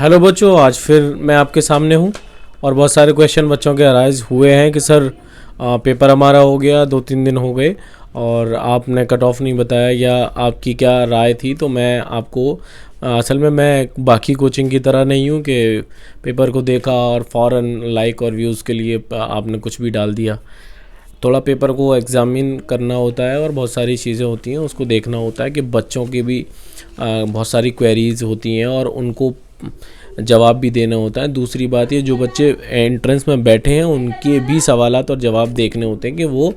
Hello बच्चों, आज फिर मैं आपके सामने हूँ और बहुत सारे क्वेश्चन बच्चों के अराइज हुए हैं कि सर पेपर हमारा हो गया, 2-3 दिन हो गए और आपने कट ऑफ नहीं बताया या आपकी क्या राय थी। तो मैं आपको असल में मैं बाकी कोचिंग की तरह नहीं हूँ कि पेपर को देखा और फ़ौरन लाइक और व्यूज़ के लिए आपने कुछ भी डाल दिया। थोड़ा पेपर को एग्ज़ामिन करना होता है और बहुत सारी चीज़ें होती हैं, उसको देखना होता है कि बच्चों की भी बहुत सारी क्वेरीज़ होती हैं और उनको जवाब भी देना होता है। दूसरी बात ये, जो बच्चे एंट्रेंस में बैठे हैं उनके भी सवालात और जवाब देखने होते हैं कि वो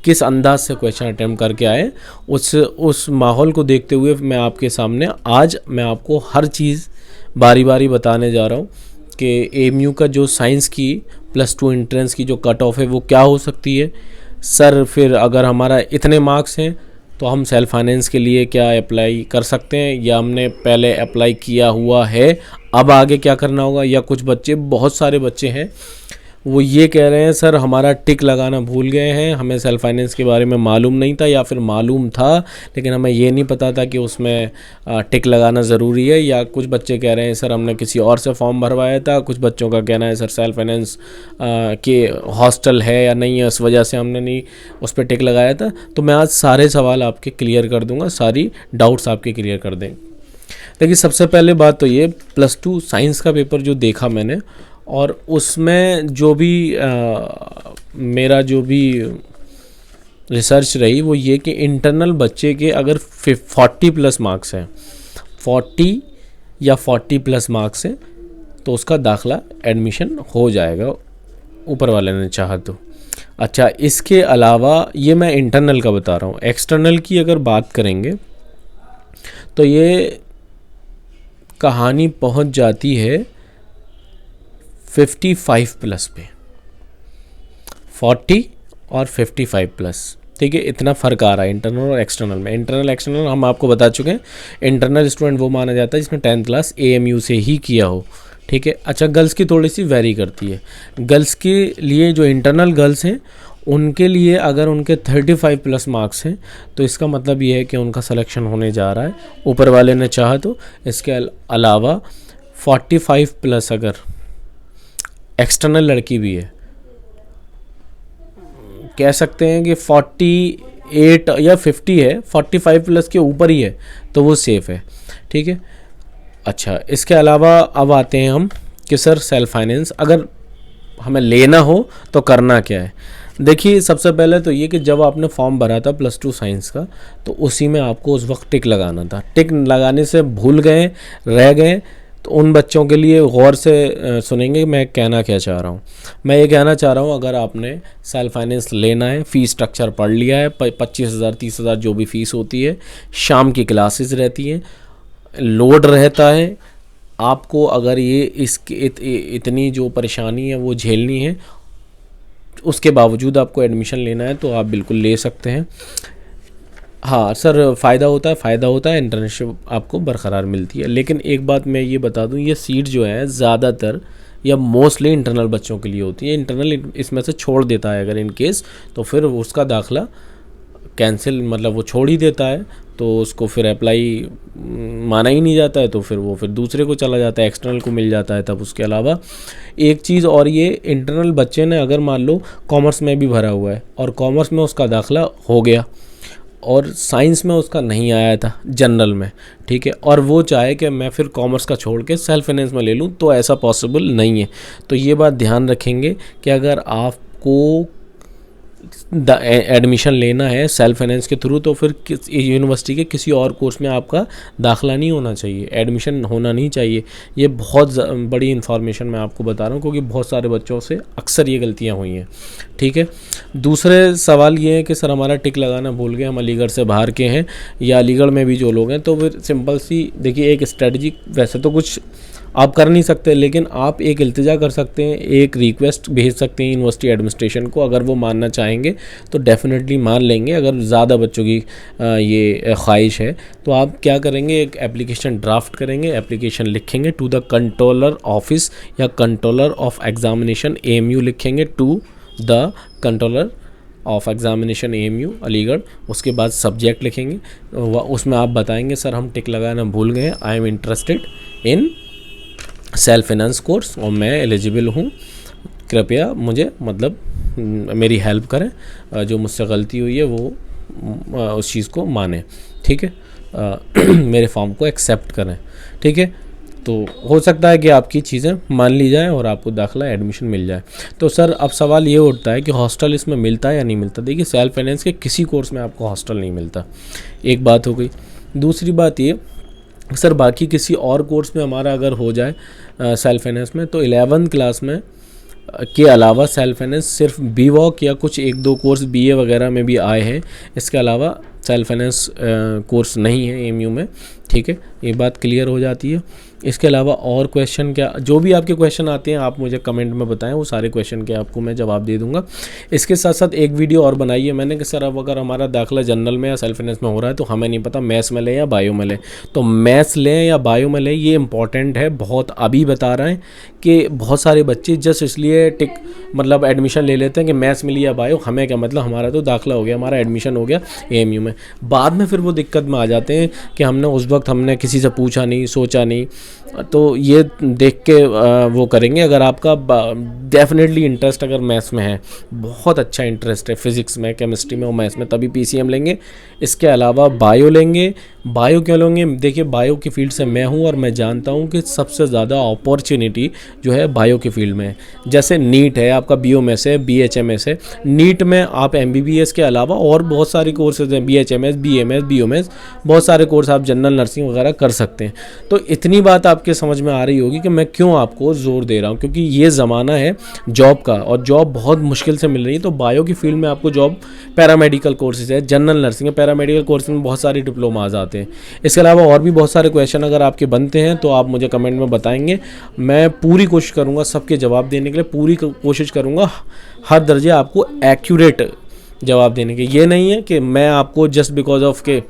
किस अंदाज से क्वेश्चन अटैम्प्ट करके आए। उस माहौल को देखते हुए मैं आपके सामने आज मैं आपको हर चीज़ बारी बारी बताने जा रहा हूँ कि एएमयू का जो साइंस की +2 एंट्रेंस की जो कट ऑफ है वो क्या हो सकती है। सर फिर अगर हमारा इतने मार्क्स हैं तो हम सेल्फ फाइनेंस के लिए क्या अप्लाई कर सकते हैं, या हमने पहले अप्लाई किया हुआ है, अब आगे क्या करना होगा। या कुछ बच्चे, बहुत सारे बच्चे हैं वो ये कह रहे हैं सर हमारा टिक लगाना भूल गए हैं, हमें सेल्फ फाइनेंस के बारे में मालूम नहीं था, या फिर मालूम था लेकिन हमें ये नहीं पता था कि उसमें टिक लगाना ज़रूरी है। या कुछ बच्चे कह रहे हैं सर हमने किसी और से फॉर्म भरवाया था। कुछ बच्चों का कहना है सर सेल्फ फाइनेंस के हॉस्टल है या नहीं है, इस वजह से हमने नहीं उस पर टिक लगाया था। तो मैं आज सारे सवाल आपके क्लियर कर दूँगा, सारी डाउट्स आपके क्लियर कर देंगे। देखिए, सबसे पहले बात तो ये, +2 साइंस का पेपर जो देखा मैंने और उसमें जो भी मेरा जो भी रिसर्च रही वो ये कि इंटरनल बच्चे के अगर 40+ मार्क्स हैं, 40 या 40+ मार्क्स हैं तो उसका दाखला एडमिशन हो जाएगा, ऊपर वाले ने चाहा तो। अच्छा, इसके अलावा ये मैं इंटरनल का बता रहा हूँ। एक्सटर्नल की अगर बात करेंगे तो ये कहानी पहुँच जाती है 55+ पे, 40 और 55+। ठीक है, इतना फ़र्क आ रहा है इंटरनल और एक्सटर्नल में। इंटरनल एक्सटर्नल हम आपको बता चुके हैं। इंटरनल स्टूडेंट वो माना जाता है जिसने 10th क्लास एएमयू से ही किया हो। ठीक है। अच्छा, गर्ल्स की थोड़ी सी वेरी करती है। गर्ल्स के लिए, जो इंटरनल गर्ल्स हैं उनके लिए अगर उनके 35+ मार्क्स हैं तो इसका मतलब ये है कि उनका सिलेक्शन होने जा रहा है, ऊपर वाले ने चाहा तो। इसके अलावा 45+ अगर एक्सटर्नल लड़की भी है, कह सकते हैं कि 48 या 50 है, 45+ के ऊपर ही है तो वो सेफ़ है। ठीक है। अच्छा, इसके अलावा अब आते हैं हम कि सर सेल्फ फाइनेंस अगर हमें लेना हो तो करना क्या है। देखिए, सबसे पहले तो ये कि जब आपने फॉर्म भरा था +2 साइंस का तो उसी में आपको उस वक्त टिक लगाना था। टिक लगाने से भूल गए, रह गए, तो उन बच्चों के लिए गौर से सुनेंगे मैं कहना क्या चाह रहा हूँ। मैं ये कहना चाह रहा हूँ, अगर आपने सेल्फ फाइनेंस लेना है, फ़ीस स्ट्रक्चर पढ़ लिया है, 25,000 30,000 जो भी फ़ीस होती है, शाम की क्लासेस रहती हैं, लोड रहता है आपको, अगर ये इतनी जो परेशानी है वो झेलनी है, उसके बावजूद आपको एडमिशन लेना है तो आप बिल्कुल ले सकते हैं। हाँ सर, फ़ायदा होता है, इंटर्नशिप आपको बरकरार मिलती है। लेकिन एक बात मैं ये बता दूं, ये सीट जो है ज़्यादातर या मोस्टली इंटरनल बच्चों के लिए होती है। इंटरनल इसमें से छोड़ देता है अगर इन केस, तो फिर उसका दाखला कैंसिल, मतलब वो छोड़ ही देता है, तो उसको फिर अप्लाई माना ही नहीं जाता है, तो फिर वो दूसरे को चला जाता है, एक्सटर्नल को मिल जाता है तब। उसके अलावा एक चीज़ और, ये इंटरनल बच्चे ने अगर मान लो कॉमर्स में भी भरा हुआ है और कॉमर्स में उसका दाखला हो गया और साइंस में उसका नहीं आया था जनरल में, ठीक है, और वो चाहे कि मैं फिर कॉमर्स का छोड़ के सेल्फ फाइनेंस में ले लूँ, तो ऐसा पॉसिबल नहीं है। तो ये बात ध्यान रखेंगे कि अगर आपको एडमिशन लेना है सेल्फ फाइनेंस के थ्रू तो फिर यूनिवर्सिटी के किसी और कोर्स में आपका दाखला नहीं होना चाहिए, एडमिशन होना नहीं चाहिए। ये बहुत बड़ी इन्फॉर्मेशन मैं आपको बता रहा हूँ क्योंकि बहुत सारे बच्चों से अक्सर ये गलतियाँ हुई हैं। ठीक है। दूसरे सवाल ये है कि सर हमारा टिक लगाना भूल गए, हम अलीगढ़ से बाहर के हैं या अलीगढ़ में भी जो लोग हैं, तो फिर सिंपल सी देखिए, एक स्ट्रेटजी वैसे तो कुछ आप कर नहीं सकते, लेकिन आप एक इल्तिजा कर सकते हैं, एक रिक्वेस्ट भेज सकते हैं यूनिवर्सिटी एडमिनिस्ट्रेशन को। अगर वो मानना चाहेंगे तो डेफिनेटली मान लेंगे। अगर ज़्यादा बच्चों की ये ख्वाहिश है तो आप क्या करेंगे, एक एप्लीकेशन ड्राफ्ट करेंगे, एप्लीकेशन लिखेंगे टू द कंट्रोलर ऑफिस या कंट्रोलर ऑफ एग्जामिनेशन एएमयू लिखेंगे, to the controller of examination AMU Aligarh. उसके बाद सब्जेक्ट लिखेंगे, उसमें आप बताएंगे सर हम टिक लगाना भूल गए, I am interested in self finance course और मैं एलिजिबल हूँ, कृपया मुझे मतलब मेरी हेल्प करें, जो मुझसे गलती हुई है वो उस चीज़ को माने, ठीक है, मेरे फॉर्म को एक्सेप्ट करें, ठीक है। तो हो सकता है कि आपकी चीज़ें मान ली जाए और आपको दाखिला एडमिशन मिल जाए। तो सर अब सवाल ये उठता है कि हॉस्टल इसमें मिलता है या नहीं मिलता। देखिए सेल्फ फाइनेंस के किसी कोर्स में आपको हॉस्टल नहीं मिलता, एक बात हो गई। दूसरी बात ये सर, बाकी किसी और कोर्स में हमारा अगर हो जाए सेल्फ फाइनेंस में, तो 11th क्लास में के अलावा सेल्फ फाइनेंस सिर्फ बी वॉक या कुछ 1-2 कोर्स बीए वगैरह में भी आए हैं, इसके अलावा सेल्फ फाइनेंस कोर्स नहीं है एमयू में, ठीक है, ये बात क्लियर हो जाती है। इसके अलावा और क्वेश्चन क्या, जो भी आपके क्वेश्चन आते हैं आप मुझे कमेंट में बताएं, वो सारे क्वेश्चन के आपको मैं जवाब दे दूंगा। इसके साथ साथ एक वीडियो और बनाई है मैंने कि सर अब अगर हमारा दाखिला जनरल में या सेल्फ फाइनेंस में हो रहा है तो हमें नहीं पता मैथ्स में लें या बायो में लें, तो मैथ्स लें या बायो में लें ये इंपॉर्टेंट है बहुत। अभी बता रहे हैं कि बहुत सारे बच्चे जस्ट इसलिए मतलब एडमिशन ले लेते हैं कि मैथ्स में लिया बायो, हमें क्या मतलब, हमारा तो दाखिला हो गया, हमारा एडमिशन हो गया एएमयू में। बाद में फिर वो दिक्कत में आ जाते हैं कि हमने उस वक्त हमने किसी से पूछा नहीं, सोचा नहीं, तो ये देख के वो करेंगे। अगर आपका डेफिनेटली इंटरेस्ट अगर मैथ्स में है, बहुत अच्छा इंटरेस्ट है फिज़िक्स में, केमिस्ट्री में और मैथ्स में, तभी पीसीएम लेंगे। इसके अलावा बायो लेंगे। बायो क्यों लेंगे? देखिए बायो की फील्ड से मैं हूँ और मैं जानता हूँ कि सबसे ज़्यादा अपॉर्चुनिटी जो है बायो की फील्ड में है। जैसे नीट है आपका, बीओएमएस है, बीएचएमएस है। नीट में आप एमबीबीएस के अलावा और बहुत सारी कोर्सेज हैं, बीएचएमएस, बीएमएस, बीओएमएस, बहुत सारे कोर्स आप जनरल नर्सिंग वगैरह कर सकते हैं। तो इतनी बात आपके समझ में आ रही होगी कि मैं क्यों आपको ज़ोर दे रहा हूँ, क्योंकि ये ज़माना है जॉब का और जॉब बहुत मुश्किल से मिल रही है। तो बायो की फील्ड में आपको जॉब, पैरामेडिकल कोर्सेज है, जनरल नर्सिंग है, पैरामेडिकल कोर्स में बहुत सारे डिप्लोमाज आते हैं। इसके अलावा और भी बहुत सारे क्वेश्चन अगर आपके बनते हैं तो आप मुझे कमेंट में बताएंगे, मैं पूरी कोशिश करूँगा सबके जवाब देने के लिए, पूरी कोशिश करूँगा हर दर्जे आपको एक्यूरेट जवाब देने के। ये नहीं है कि मैं आपको जस्ट बिकॉज ऑफ के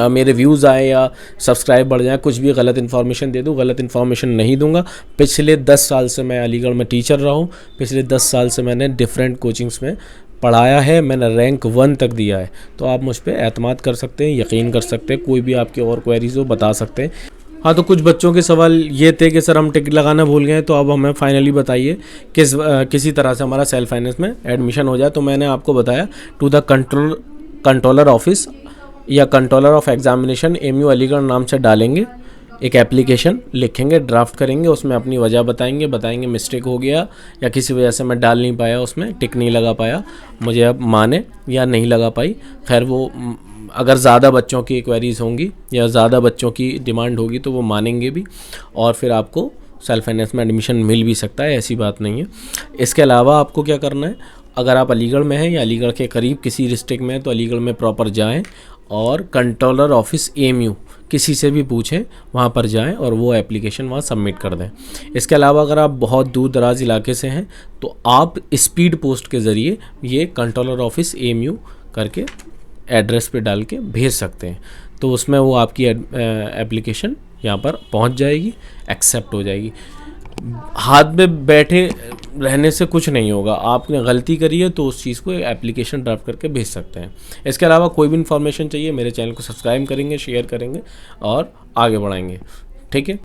मेरे व्यूज़ आए या सब्सक्राइब बढ़ जाए कुछ भी गलत इन्फॉर्मेशन दे दूँ, गलत इन्फॉर्मेशन नहीं दूंगा। पिछले 10 साल से मैं अलीगढ़ में टीचर रहा हूँ, पिछले 10 साल से मैंने डिफरेंट कोचिंग्स में पढ़ाया है, मैंने रैंक 1 तक दिया है। तो आप मुझ पर एतमाद कर सकते हैं, यकीन कर सकते हैं, कोई भी आपकी और क्वेरीज हो बता सकते हैं। हाँ, तो कुछ बच्चों के सवाल ये थे कि सर हम टिकट लगाना भूल गए, तो अब हमें फाइनली बताइए किसी तरह से हमारा सेल्फ फाइनेंस में एडमिशन हो जाए। तो मैंने आपको बताया टू द कंट्रोलर ऑफिस या controller of examination MU Aligarh नाम से डालेंगे, एक एप्लीकेशन लिखेंगे, ड्राफ्ट करेंगे, उसमें अपनी वजह बताएंगे मिस्टेक हो गया या किसी वजह से मैं डाल नहीं पाया, उसमें टिक नहीं लगा पाया, मुझे अब माने या नहीं लगा पाई। खैर वो अगर ज़्यादा बच्चों की क्वेरीज होंगी या ज़्यादा बच्चों की डिमांड होगी तो वो मानेंगे भी, और फिर आपको सेल्फ फाइनेंस में एडमिशन मिल भी सकता है, ऐसी बात नहीं है। इसके अलावा आपको क्या करना है, अगर आप अलीगढ़ में हैं या अलीगढ़ के करीब किसी डिस्ट्रिक्ट में हैं तो अलीगढ़ में प्रॉपर जाएं और कंट्रोलर ऑफिस एमयू किसी से भी पूछें, वहाँ पर जाएं और वो एप्लीकेशन वहाँ सबमिट कर दें। इसके अलावा अगर आप बहुत दूर दराज इलाके से हैं तो आप स्पीड पोस्ट के ज़रिए ये कंट्रोलर ऑफिस एमयू करके एड्रेस पे डाल के भेज सकते हैं, तो उसमें वो आपकी एप्लीकेशन यहाँ पर पहुँच जाएगी, एक्सेप्ट हो जाएगी। हाथ में बैठे रहने से कुछ नहीं होगा, आपने गलती करी है तो उस चीज़ को एप्लीकेशन ड्राफ्ट करके भेज सकते हैं। इसके अलावा कोई भी इन्फॉर्मेशन चाहिए मेरे चैनल को सब्सक्राइब करेंगे, शेयर करेंगे और आगे बढ़ाएंगे, ठीक है।